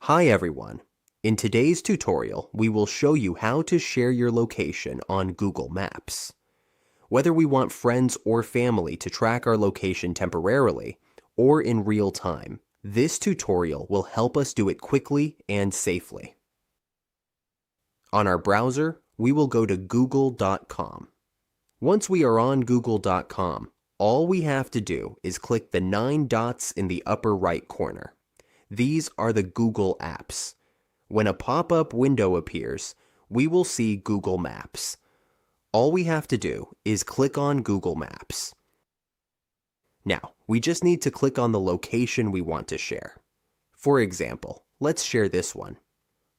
Hi everyone. In today's tutorial, we will show you how to share your location on Google Maps. Whether we want friends or family to track our location temporarily or in real time, this tutorial will help us do it quickly and safely. On our browser, we will go to google.com. Once we are on google.com, all we have to do is click the 9 dots in the upper right corner. These are the Google apps. When a pop-up window appears, we will see Google Maps. All we have to do is click on Google Maps. Now, we just need to click on the location we want to share. For example, let's share this one.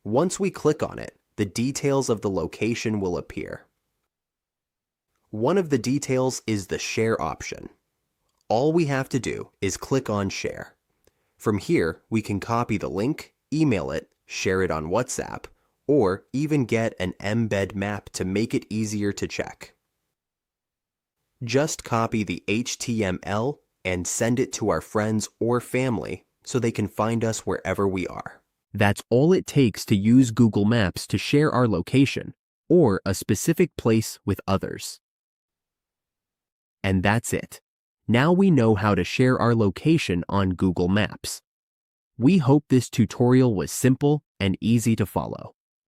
Once we click on it, the details of the location will appear. One of the details is the share option. All we have to do is click on Share. From here, we can copy the link, email it, share it on WhatsApp, or even get an embed map to make it easier to check. Just copy the HTML and send it to our friends or family so they can find us wherever we are. That's all it takes to use Google Maps to share our location or a specific place with others. And that's it. Now we know how to share our location on Google Maps. We hope this tutorial was simple and easy to follow.